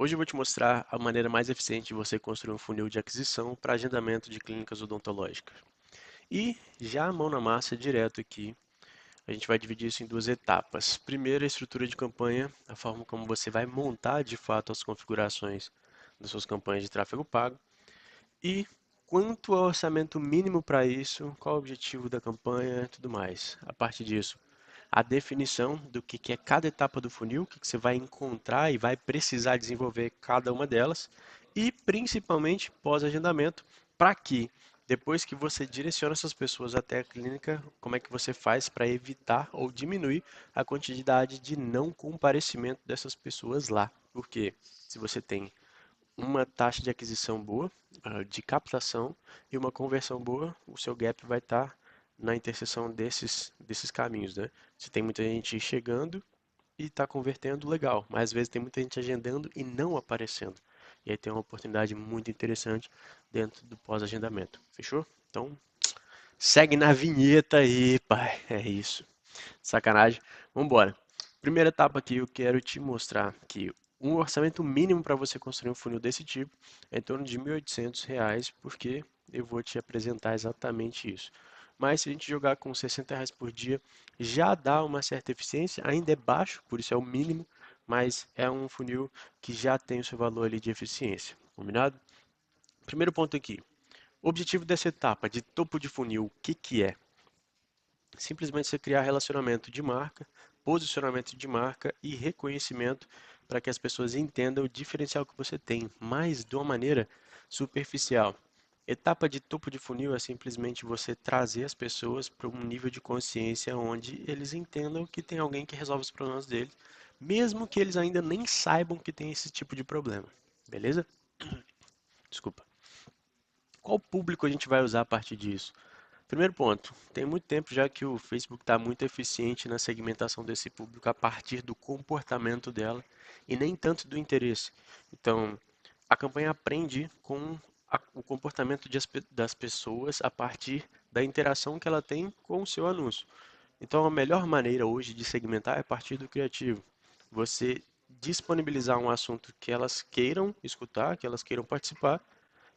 Hoje eu vou te mostrar a maneira mais eficiente de você construir um funil de aquisição para agendamento de clínicas odontológicas. E já a mão na massa direto aqui, a gente vai dividir isso em duas etapas. Primeiro, a estrutura de campanha, a forma como você vai montar de fato as configurações das suas campanhas de tráfego pago. E quanto ao orçamento mínimo para isso, qual o objetivo da campanha e tudo mais. A partir disso, a definição do que é cada etapa do funil, o que você vai encontrar e vai precisar desenvolver cada uma delas, e principalmente pós-agendamento, para que depois que você direciona essas pessoas até a clínica, como é que você faz para evitar ou diminuir a quantidade de não comparecimento dessas pessoas lá. Porque se você tem uma taxa de aquisição boa, de captação e uma conversão boa, o seu gap vai estar na interseção desses caminhos, né? Se tem muita gente chegando e está convertendo, legal, mas às vezes tem muita gente agendando e não aparecendo. E aí tem uma oportunidade muito interessante dentro do pós-agendamento. Fechou? Então, segue na vinheta aí, pai. É isso. Sacanagem. Vamos embora. Primeira etapa aqui, eu quero te mostrar que um orçamento mínimo para você construir um funil desse tipo é em torno de R$ 1.800, porque eu vou te apresentar exatamente isso. Mas se a gente jogar com R$ 60 por dia, já dá uma certa eficiência, ainda é baixo, por isso é o mínimo, mas é um funil que já tem o seu valor ali de eficiência. Combinado? Primeiro ponto aqui. O objetivo dessa etapa de topo de funil, o que que é? Simplesmente você criar relacionamento de marca, posicionamento de marca e reconhecimento para que as pessoas entendam o diferencial que você tem, mas de uma maneira superficial. Etapa de topo de funil é simplesmente você trazer as pessoas para um nível de consciência onde eles entendam que tem alguém que resolve os problemas deles, mesmo que eles ainda nem saibam que tem esse tipo de problema. Beleza? Desculpa. Qual público a gente vai usar a partir disso? Primeiro ponto, tem muito tempo já que o Facebook está muito eficiente na segmentação desse público a partir do comportamento dela e nem tanto do interesse. Então, a campanha aprende com o comportamento das pessoas a partir da interação que ela tem com o seu anúncio. Então, a melhor maneira hoje de segmentar é a partir do criativo. Você disponibilizar um assunto que elas queiram escutar, que elas queiram participar,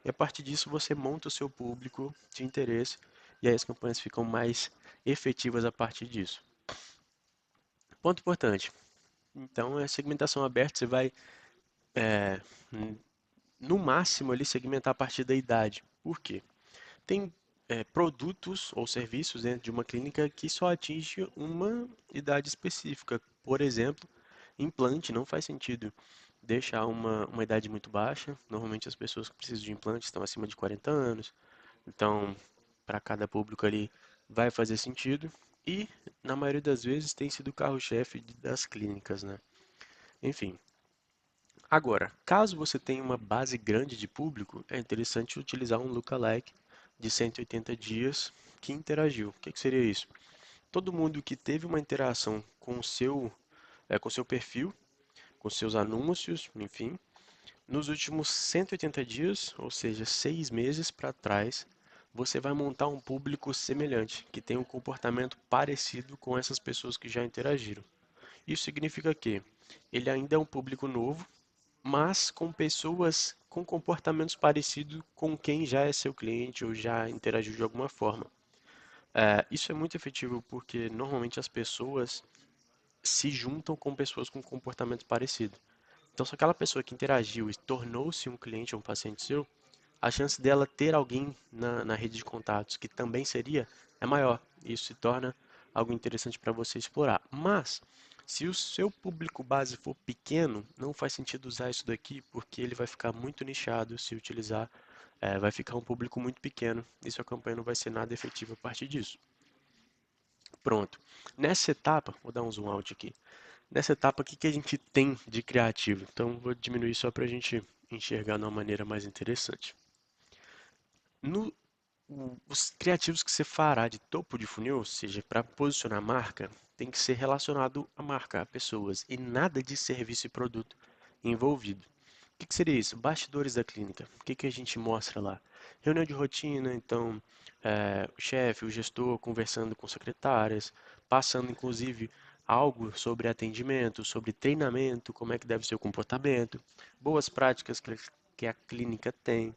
e a partir disso você monta o seu público de interesse e aí as campanhas ficam mais efetivas a partir disso. Ponto importante. Então, é segmentação aberta, você vai, é, no máximo, ali, segmentar a partir da idade. Por quê? Tem produtos ou serviços dentro de uma clínica que só atinge uma idade específica. Por exemplo, implante não faz sentido deixar uma idade muito baixa. Normalmente as pessoas que precisam de implante estão acima de 40 anos. Então, para cada público ali vai fazer sentido. E, na maioria das vezes, tem sido o carro-chefe das clínicas, né? Enfim. Agora, caso você tenha uma base grande de público, é interessante utilizar um lookalike de 180 dias que interagiu. O que que seria isso? Todo mundo que teve uma interação com o seu perfil, com seus anúncios, enfim, nos últimos 180 dias, ou seja, 6 meses para trás, você vai montar um público semelhante, que tem um comportamento parecido com essas pessoas que já interagiram. Isso significa que ele ainda é um público novo, mas com pessoas com comportamentos parecidos com quem já é seu cliente ou já interagiu de alguma forma. Isso é muito efetivo porque normalmente as pessoas se juntam com pessoas com comportamento parecido. Então, se aquela pessoa que interagiu e tornou-se um cliente ou um paciente seu, a chance dela ter alguém na rede de contatos que também seria é maior. Isso se torna algo interessante para você explorar. Mas, se o seu público base for pequeno, não faz sentido usar isso daqui porque ele vai ficar muito nichado se utilizar, vai ficar um público muito pequeno e sua campanha não vai ser nada efetiva a partir disso. Pronto. Nessa etapa, vou dar um zoom out aqui. Nessa etapa, o que que a gente tem de criativo? Então, vou diminuir só para a gente enxergar de uma maneira mais interessante. No, os criativos que você fará de topo de funil, ou seja, para posicionar a marca, tem que ser relacionado à marca, a pessoas, e nada de serviço e produto envolvido. O que que seria isso? Bastidores da clínica. O que que a gente mostra lá? Reunião de rotina, então, o chefe, o gestor conversando com secretárias, passando inclusive algo sobre atendimento, sobre treinamento, como é que deve ser o comportamento, boas práticas que a clínica tem.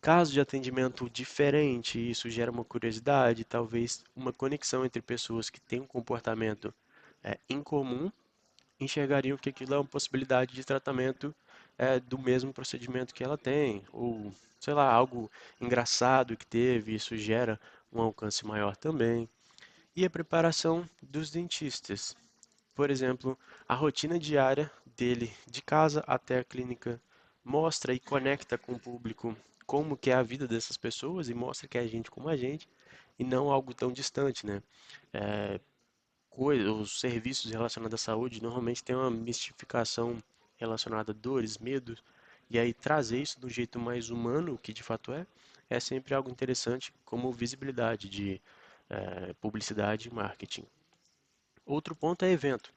Caso de atendimento diferente, isso gera uma curiosidade, talvez uma conexão entre pessoas que têm um comportamento em comum, enxergariam que aquilo é uma possibilidade de tratamento do mesmo procedimento que ela tem, ou sei lá, algo engraçado que teve, isso gera um alcance maior também. E a preparação dos dentistas. Por exemplo, a rotina diária dele de casa até a clínica mostra e conecta com o público como que é a vida dessas pessoas e mostra que é gente como a gente e não algo tão distante, né? Os serviços relacionados à saúde normalmente têm uma mistificação relacionada a dores, medos, e aí trazer isso do jeito mais humano, o que de fato é sempre algo interessante como visibilidade de publicidade e marketing. Outro ponto é evento.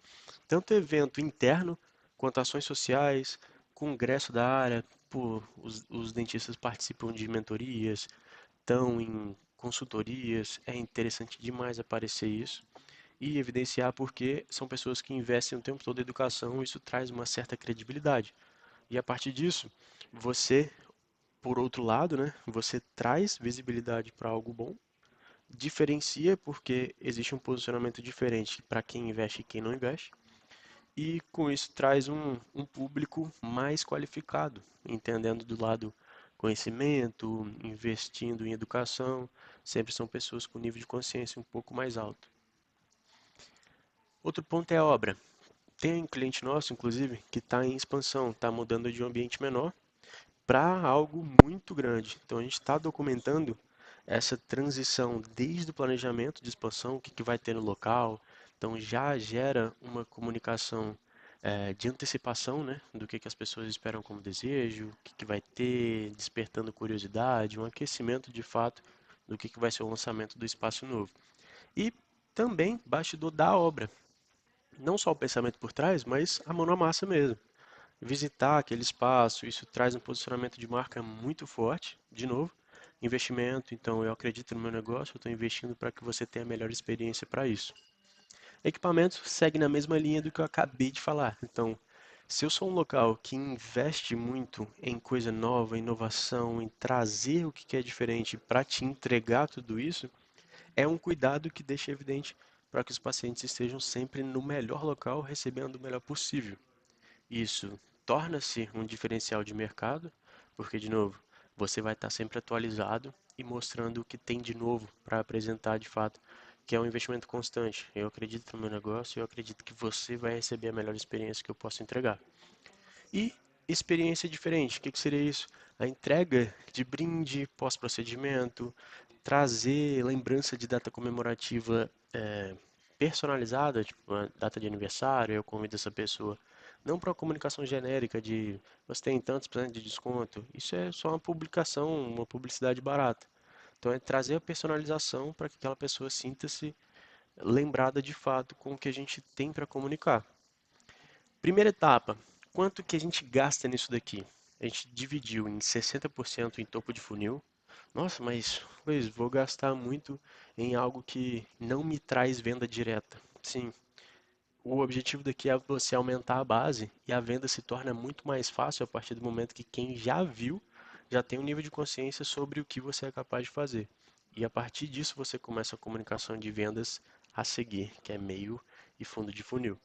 Tanto evento interno quanto ações sociais, congresso da área, os dentistas participam de mentorias, estão em consultorias, é interessante demais aparecer isso e evidenciar porque são pessoas que investem o tempo todo em educação, isso traz uma certa credibilidade. E a partir disso, você, por outro lado, né, você traz visibilidade para algo bom, diferencia porque existe um posicionamento diferente para quem investe e quem não investe, e com isso traz um público mais qualificado, entendendo do lado conhecimento, investindo em educação, sempre são pessoas com nível de consciência um pouco mais alto. Outro ponto é a obra. Tem um cliente nosso, inclusive, que está em expansão, está mudando de um ambiente menor para algo muito grande. Então a gente está documentando essa transição desde o planejamento de expansão, o que, que vai ter no local. Então já gera uma comunicação de antecipação, né, do que as pessoas esperam como desejo, o que, que vai ter, despertando curiosidade, um aquecimento de fato do que vai ser o lançamento do espaço novo. E também bastidor da obra. Não só o pensamento por trás, mas a mão na massa mesmo. Visitar aquele espaço, isso traz um posicionamento de marca muito forte. De novo, investimento, então eu acredito no meu negócio, eu estou investindo para que você tenha a melhor experiência para isso. Equipamento segue na mesma linha do que eu acabei de falar. Então, se eu sou um local que investe muito em coisa nova, inovação, em trazer o que é diferente para te entregar tudo isso, é um cuidado que deixa evidente para que os pacientes estejam sempre no melhor local, recebendo o melhor possível. Isso torna-se um diferencial de mercado, porque, de novo, você vai estar sempre atualizado e mostrando o que tem de novo para apresentar de fato, que é um investimento constante. Eu acredito no meu negócio e eu acredito que você vai receber a melhor experiência que eu posso entregar. E experiência diferente, o que seria isso? A entrega de brinde pós-procedimento, trazer lembrança de data comemorativa personalizada, tipo uma data de aniversário, eu convido essa pessoa, não para uma comunicação genérica de você tem tantos por cento de desconto, isso é só uma publicação, uma publicidade barata. Então é trazer a personalização para que aquela pessoa sinta-se lembrada de fato com o que a gente tem para comunicar. Primeira etapa, quanto que a gente gasta nisso daqui? A gente dividiu em 60% em topo de funil. Nossa, mas Luiz, vou gastar muito em algo que não me traz venda direta. Sim, o objetivo daqui é você aumentar a base e a venda se torna muito mais fácil a partir do momento que quem já viu já tem um nível de consciência sobre o que você é capaz de fazer. E a partir disso você começa a comunicação de vendas a seguir, que é meio e fundo de funil.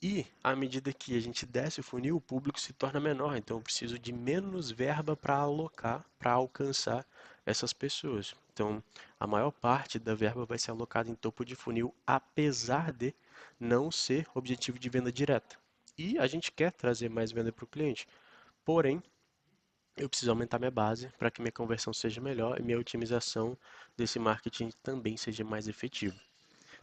E à medida que a gente desce o funil, o público se torna menor, então eu preciso de menos verba para alocar, para alcançar essas pessoas. Então, a maior parte da verba vai ser alocada em topo de funil, apesar de não ser objetivo de venda direta. E a gente quer trazer mais venda para o cliente, porém, eu preciso aumentar minha base para que minha conversão seja melhor e minha otimização desse marketing também seja mais efetiva.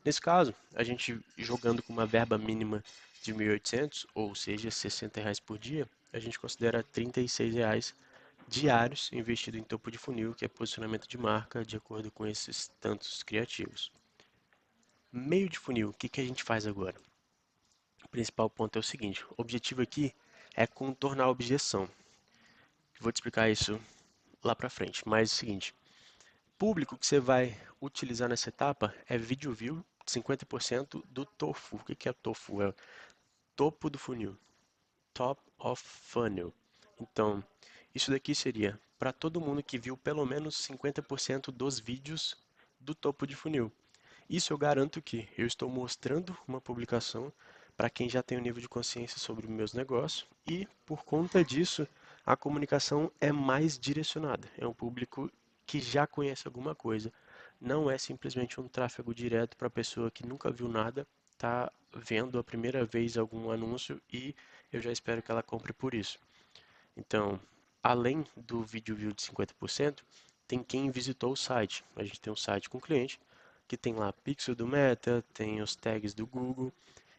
Nesse caso, a gente jogando com uma verba mínima de 1.800, ou seja, R$ 60 por dia, a gente considera R$ 36 diários investido em topo de funil, que é posicionamento de marca, de acordo com esses tantos criativos. Meio de funil, o que que a gente faz agora? O principal ponto é o seguinte: o objetivo aqui é contornar a objeção. Vou te explicar isso lá para frente, mas é o seguinte: público que você vai utilizar nessa etapa é vídeo view, 50% do tofu. O que que é tofu? É o topo do funil. Top of funnel. Então, isso daqui seria para todo mundo que viu pelo menos 50% dos vídeos do topo de funil. Isso eu garanto que eu estou mostrando uma publicação para quem já tem um nível de consciência sobre meus negócios e, por conta disso, a comunicação é mais direcionada. É um público que já conhece alguma coisa. Não é simplesmente um tráfego direto para a pessoa que nunca viu nada, está vendo a primeira vez algum anúncio e eu já espero que ela compre por isso. Então, além do vídeo view de 50%, tem quem visitou o site. A gente tem um site com o cliente que tem lá pixel do Meta, tem os tags do Google,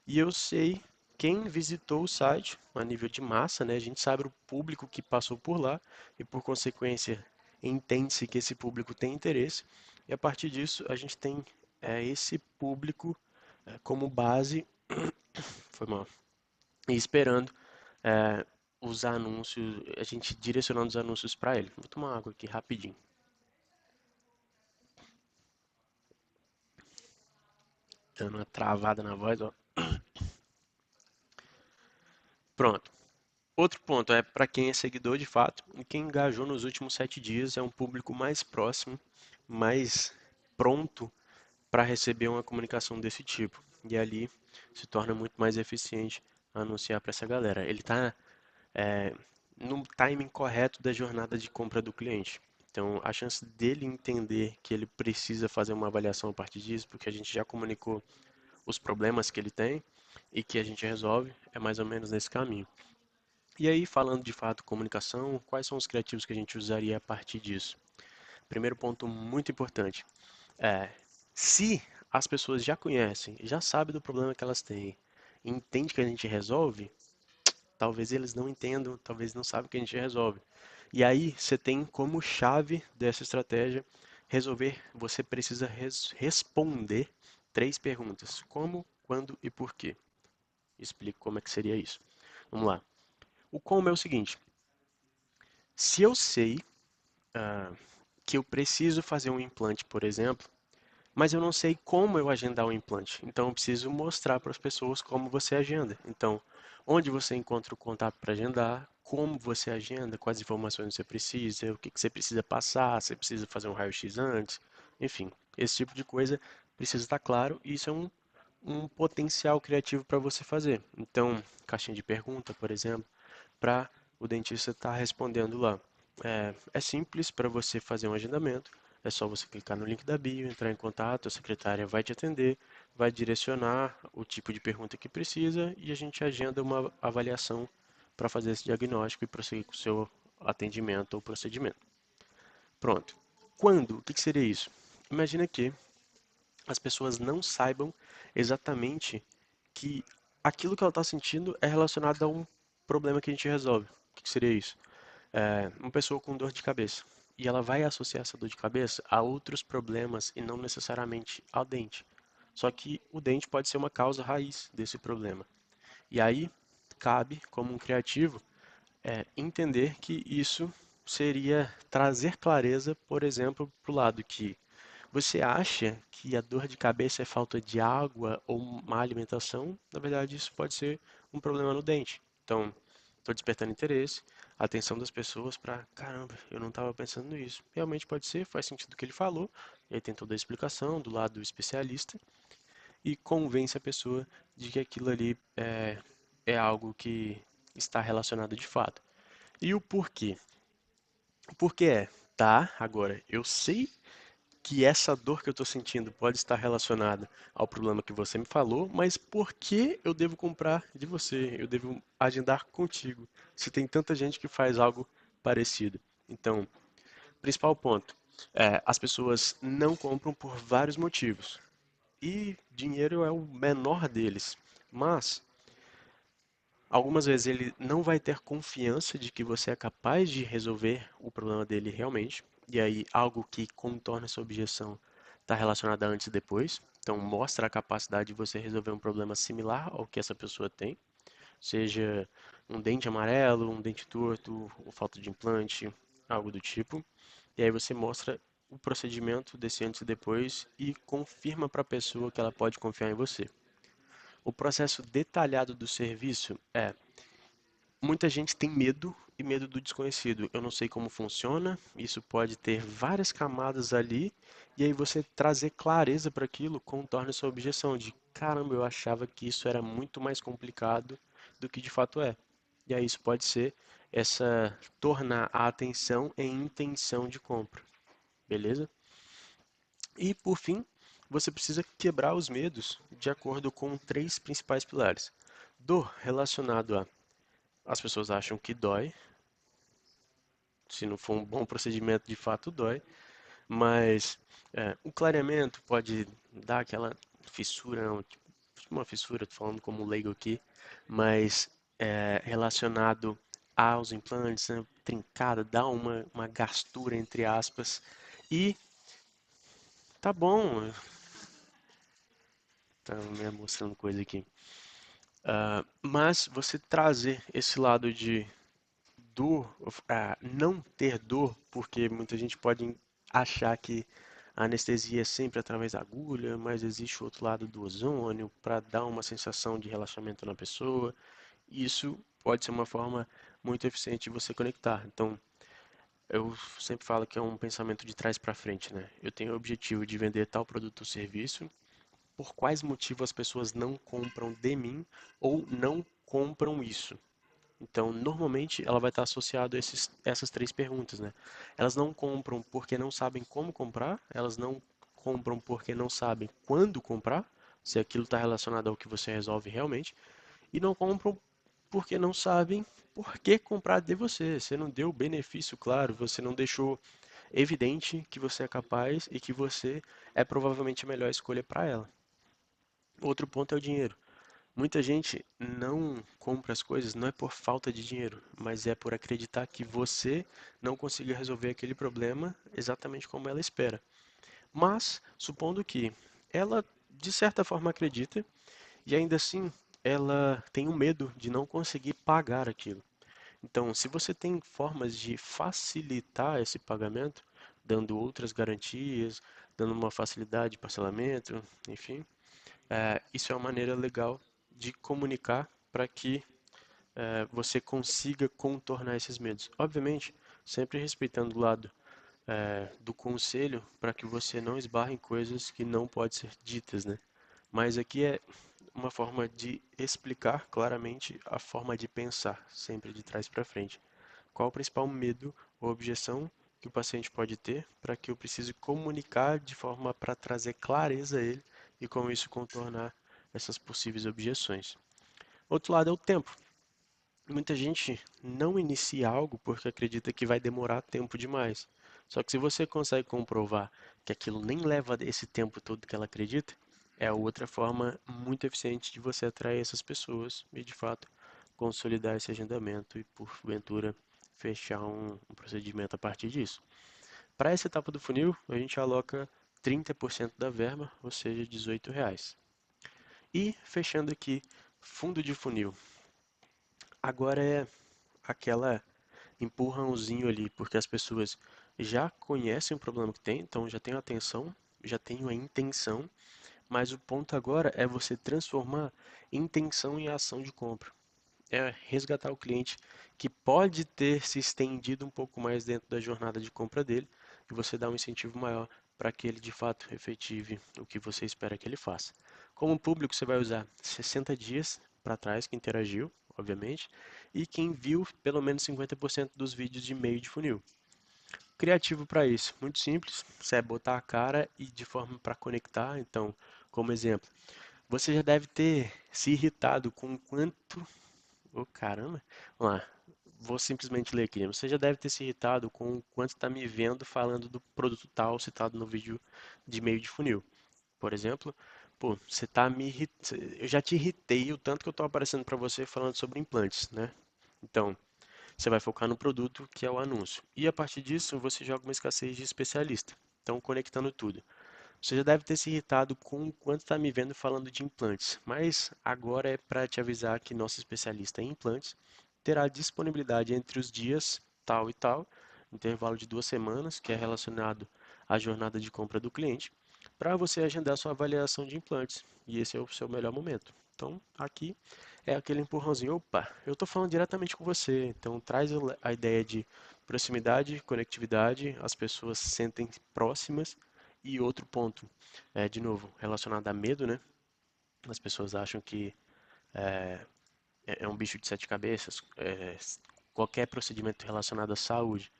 e eu sei quem visitou o site a nível de massa, né? A gente sabe o público que passou por lá e, por consequência, entende-se que esse público tem interesse. E a partir disso, a gente tem esse público como base, foi mal, e esperando é, os anúncios, a gente direcionando os anúncios para ele. Vou tomar água aqui rapidinho, dando uma travada na voz, ó. Pronto. Outro ponto é para quem é seguidor de fato e quem engajou nos últimos 7 dias é um público mais próximo, mais pronto para receber uma comunicação desse tipo. E ali se torna muito mais eficiente anunciar para essa galera. Ele está no timing correto da jornada de compra do cliente. Então, a chance dele entender que ele precisa fazer uma avaliação a partir disso, porque a gente já comunicou os problemas que ele tem e que a gente resolve, é mais ou menos nesse caminho. E aí, falando de fato comunicação, quais são os criativos que a gente usaria a partir disso? Primeiro ponto muito importante é, se as pessoas já conhecem, já sabem do problema que elas têm, e entendem que a gente resolve, talvez eles não entendam, talvez não saibam que a gente resolve. E aí você tem como chave dessa estratégia resolver, você precisa responder 3 perguntas: como, quando e por quê. Explico como é que seria isso. Vamos lá. O como é o seguinte: se eu sei que eu preciso fazer um implante, por exemplo, mas eu não sei como eu agendar o implante. Então eu preciso mostrar para as pessoas como você agenda. Então, onde você encontra o contato para agendar, como você agenda, quais informações você precisa, o que que você precisa passar, você precisa fazer um raio-x antes, enfim, esse tipo de coisa precisa estar claro e isso é um potencial criativo para você fazer. Então, caixinha de pergunta, por exemplo, para o dentista estar respondendo lá. É simples para você fazer um agendamento. É só você clicar no link da bio, entrar em contato, a secretária vai te atender, vai direcionar o tipo de pergunta que precisa e a gente agenda uma avaliação para fazer esse diagnóstico e prosseguir com o seu atendimento ou procedimento. Pronto. Quando? O que que seria isso? Imagina que as pessoas não saibam exatamente que aquilo que ela está sentindo é relacionado a um problema que a gente resolve. O que que seria isso? Uma pessoa com dor de cabeça. E ela vai associar essa dor de cabeça a outros problemas e não necessariamente ao dente. Só que o dente pode ser uma causa raiz desse problema. E aí cabe, como um criativo, entender que isso seria trazer clareza, por exemplo, para o lado que você acha que a dor de cabeça é falta de água ou má alimentação? Na verdade, isso pode ser um problema no dente. Então, estou despertando interesse, a atenção das pessoas para, caramba, eu não estava pensando nisso. Realmente pode ser, faz sentido o que ele falou. Ele tem toda a explicação do lado do especialista e convence a pessoa de que aquilo ali é algo que está relacionado de fato. E o porquê? O porquê tá, agora, eu sei que essa dor que eu estou sentindo pode estar relacionada ao problema que você me falou, mas por que eu devo comprar de você? Eu devo agendar contigo, se tem tanta gente que faz algo parecido. Então, principal ponto, as pessoas não compram por vários motivos. E dinheiro é o menor deles. Mas algumas vezes ele não vai ter confiança de que você é capaz de resolver o problema dele realmente. E aí, algo que contorna essa objeção está relacionado a antes e depois. Então, mostra a capacidade de você resolver um problema similar ao que essa pessoa tem, seja um dente amarelo, um dente torto, ou falta de implante, algo do tipo. E aí você mostra o procedimento desse antes e depois e confirma para a pessoa que ela pode confiar em você. O processo detalhado do serviço é: muita gente tem medo e medo do desconhecido. Eu não sei como funciona, isso pode ter várias camadas ali, e aí você trazer clareza para aquilo contorna sua objeção de caramba, eu achava que isso era muito mais complicado do que de fato é. E aí isso pode ser essa tornar a atenção em intenção de compra, beleza? E por fim, você precisa quebrar os medos de acordo com três principais pilares. Dor relacionado a as pessoas acham que dói, se não for um bom procedimento, de fato dói, mas o clareamento pode dar aquela fissura, não, tipo uma fissura, tô falando como leigo aqui, mas relacionado aos implantes, né, trincada, dá uma gastura entre aspas, e tá bom, tá me mostrando coisa aqui. Mas você trazer esse lado de dor, não ter dor, porque muita gente pode achar que a anestesia é sempre através da agulha, mas existe o outro lado do ozônio para dar uma sensação de relaxamento na pessoa. Isso pode ser uma forma muito eficiente de você conectar. Então, eu sempre falo que é um pensamento de trás para frente, né? Eu tenho o objetivo de vender tal produto ou serviço, por quais motivos as pessoas não compram de mim ou não compram isso? Então, normalmente, ela vai estar associada a essas três perguntas, né? Elas não compram porque não sabem como comprar, elas não compram porque não sabem quando comprar, se aquilo está relacionado ao que você resolve realmente, e não compram porque não sabem por que comprar de você. Você não deu o benefício claro, você não deixou evidente que você é capaz e que você é provavelmente a melhor escolha para ela. Outro ponto é o dinheiro. Muita gente não compra as coisas não é por falta de dinheiro, mas é por acreditar que você não consiga resolver aquele problema exatamente como ela espera. Mas, supondo que ela de certa forma acredita e ainda assim ela tem o medo de não conseguir pagar aquilo. Então, se você tem formas de facilitar esse pagamento, dando outras garantias, dando uma facilidade de parcelamento, enfim, isso é uma maneira legal de comunicar para que você consiga contornar esses medos. Obviamente, sempre respeitando o lado do conselho para que você não esbarre em coisas que não podem ser ditas, né? Mas aqui é uma forma de explicar claramente a forma de pensar, sempre de trás para frente. Qual o principal medo ou objeção que o paciente pode ter para que eu precise comunicar de forma para trazer clareza a ele e com isso contornar essas possíveis objeções. Outro lado é o tempo. Muita gente não inicia algo porque acredita que vai demorar tempo demais. Só que se você consegue comprovar que aquilo nem leva esse tempo todo que ela acredita, é outra forma muito eficiente de você atrair essas pessoas e, de fato, consolidar esse agendamento e, porventura, fechar um procedimento a partir disso. Para essa etapa do funil, a gente aloca 30% da verba, ou seja, R$ 18. E fechando aqui, fundo de funil. Agora é aquela empurrãozinho ali, porque as pessoas já conhecem o problema que tem, então já têm a atenção, já têm a intenção, mas o ponto agora é você transformar intenção em ação de compra. É resgatar o cliente que pode ter se estendido um pouco mais dentro da jornada de compra dele e você dá um incentivo maior para que ele de fato efetive o que você espera que ele faça. Como público, você vai usar 60 dias para trás que interagiu, obviamente, e quem viu pelo menos 50% dos vídeos de meio de funil. Criativo para isso, muito simples, você é botar a cara e de forma para conectar. Então, como exemplo, você já deve ter se irritado com o quanto. Oh, caramba! Vamos lá. Vou simplesmente ler aqui. Você já deve ter se irritado com o quanto está me vendo falando do produto tal citado no vídeo de meio de funil. Por exemplo, pô, você tá me irritando. Eu já te irritei o tanto que eu estou aparecendo para você falando sobre implantes, né? Então, você vai focar no produto que é o anúncio. E a partir disso, você joga uma escassez de especialista. Então, conectando tudo. Você já deve ter se irritado com o quanto está me vendo falando de implantes, mas agora é para te avisar que nosso especialista em implantes terá disponibilidade entre os dias tal e tal, intervalo de 2 semanas, que é relacionado a jornada de compra do cliente para você agendar sua avaliação de implantes. E esse é o seu melhor momento. Então, aqui é aquele empurrãozinho, opa, eu estou falando diretamente com você, então traz a ideia de proximidade, conectividade, as pessoas se sentem próximas. E outro ponto, de novo, relacionado a medo, né? As pessoas acham que é um bicho de sete cabeças, qualquer procedimento relacionado à saúde.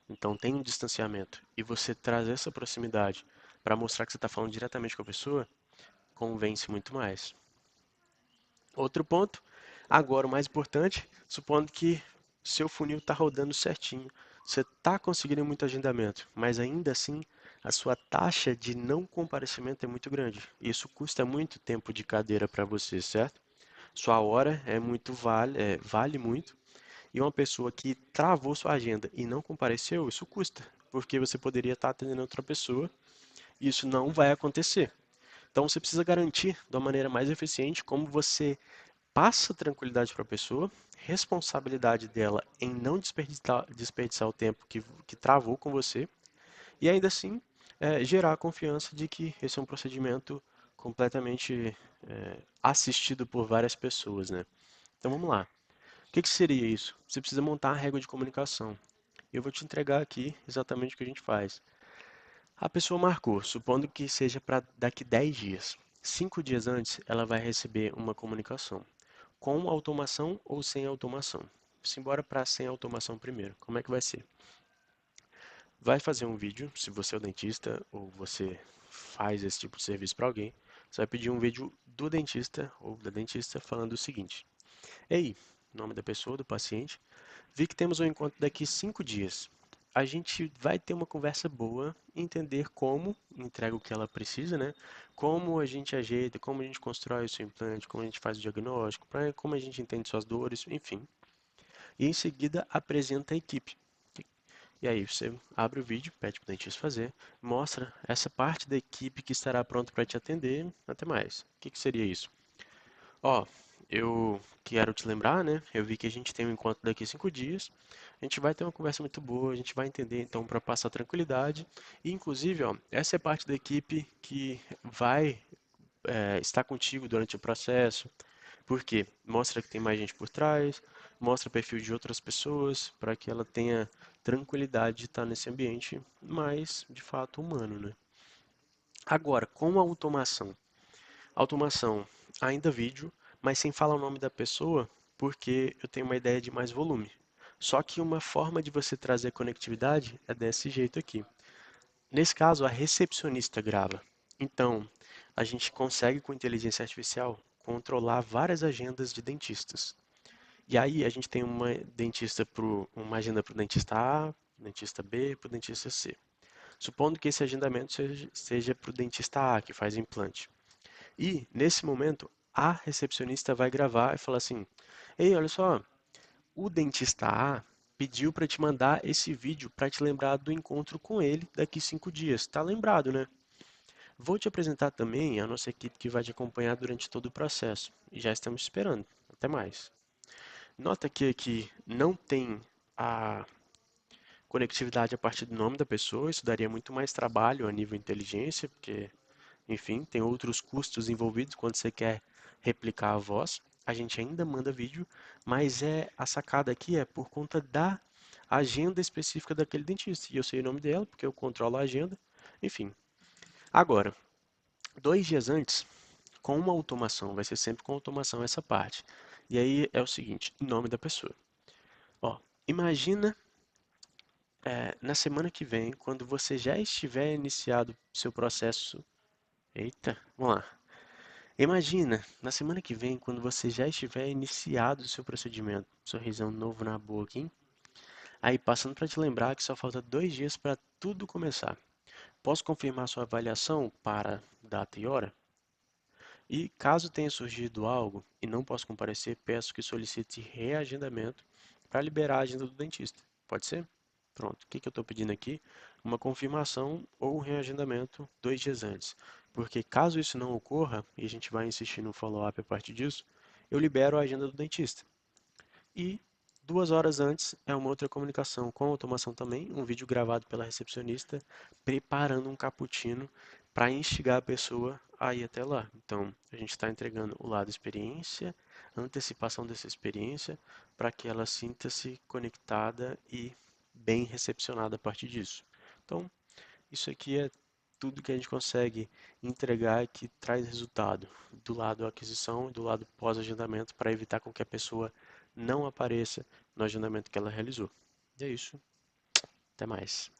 Então tem um distanciamento. E você traz essa proximidade para mostrar que você está falando diretamente com a pessoa, convence muito mais. Outro ponto, agora o mais importante, supondo que seu funil está rodando certinho, você está conseguindo muito agendamento, mas ainda assim a sua taxa de não comparecimento é muito grande. Isso custa muito tempo de cadeira para você, certo? Sua hora vale muito, e uma pessoa que travou sua agenda e não compareceu, isso custa, porque você poderia estar atendendo outra pessoa e isso não vai acontecer. Então você precisa garantir de uma maneira mais eficiente como você passa tranquilidade para a pessoa, responsabilidade dela em não desperdiçar o tempo que travou com você e ainda assim gerar a confiança de que esse é um procedimento completamente assistido por várias pessoas, né? Então vamos lá. O que seria isso? Você precisa montar a régua de comunicação. Eu vou te entregar aqui exatamente o que a gente faz. A pessoa marcou, supondo que seja para daqui 10 dias. 5 dias antes, ela vai receber uma comunicação, com automação ou sem automação. Simbora para sem automação primeiro. Como é que vai ser? Vai fazer um vídeo, se você é o dentista ou você faz esse tipo de serviço para alguém, você vai pedir um vídeo do dentista ou da dentista falando o seguinte: Ei, nome da pessoa, do paciente, vi que temos um encontro daqui 5 dias. A gente vai ter uma conversa boa, entender como entrega o que ela precisa, né? Como a gente ajeita, como a gente constrói o seu implante, como a gente faz o diagnóstico, como a gente entende suas dores, enfim. E em seguida apresenta a equipe. E aí você abre o vídeo, pede para o dentista fazer, mostra essa parte da equipe que estará pronta para te atender, até mais. O que seria isso? Ó, eu quero te lembrar, né? Eu vi que a gente tem um encontro daqui a 5 dias. A gente vai ter uma conversa muito boa, a gente vai entender então para passar tranquilidade. E inclusive, ó, essa é parte da equipe que vai estar contigo durante o processo. Por quê? Mostra que tem mais gente por trás, mostra o perfil de outras pessoas, para que ela tenha tranquilidade de estar nesse ambiente mais, de fato, humano, né? Agora, com a automação. Automação, ainda vídeo, mas sem falar o nome da pessoa, porque eu tenho uma ideia de mais volume. Só que uma forma de você trazer conectividade é desse jeito aqui. Nesse caso, a recepcionista grava. Então, a gente consegue com inteligência artificial controlar várias agendas de dentistas. E aí a gente tem uma agenda para o dentista A, dentista B, para o dentista C. Supondo que esse agendamento seja para o dentista A, que faz implante. E, nesse momento, a recepcionista vai gravar e falar assim: Ei, olha só, o dentista A pediu para te mandar esse vídeo para te lembrar do encontro com ele daqui 5 dias. Tá lembrado, né? Vou te apresentar também a nossa equipe que vai te acompanhar durante todo o processo. E já estamos esperando. Até mais. Nota que aqui não tem a conectividade a partir do nome da pessoa, isso daria muito mais trabalho a nível inteligência, porque enfim, tem outros custos envolvidos quando você quer replicar a voz. A gente ainda manda vídeo, mas a sacada aqui é por conta da agenda específica daquele dentista. E eu sei o nome dela, porque eu controlo a agenda. Enfim. Agora, 2 dias antes, com uma automação, vai ser sempre com automação essa parte. E aí é o seguinte, nome da pessoa. Ó, imagina na semana que vem, quando você já estiver iniciado seu processo. Eita, vamos lá. Imagina, na semana que vem, quando você já estiver iniciado o seu procedimento, sorrisão novo na boca, hein? Aí, passando para te lembrar que só falta 2 dias para tudo começar. Posso confirmar sua avaliação para data e hora? E caso tenha surgido algo e não possa comparecer, peço que solicite reagendamento para liberar a agenda do dentista. Pode ser? Pronto. O que eu estou pedindo aqui? Uma confirmação ou um reagendamento 2 dias antes. Porque caso isso não ocorra, e a gente vai insistir no follow-up a partir disso, eu libero a agenda do dentista. E 2 horas antes é uma outra comunicação com automação também, um vídeo gravado pela recepcionista preparando um cappuccino para instigar a pessoa a ir até lá. Então, a gente está entregando o lado experiência, antecipação dessa experiência, para que ela sinta-se conectada e bem recepcionada a partir disso. Então, isso aqui é tudo que a gente consegue entregar que traz resultado do lado aquisição e do lado pós-agendamento para evitar com que a pessoa não apareça no agendamento que ela realizou. E é isso. Até mais.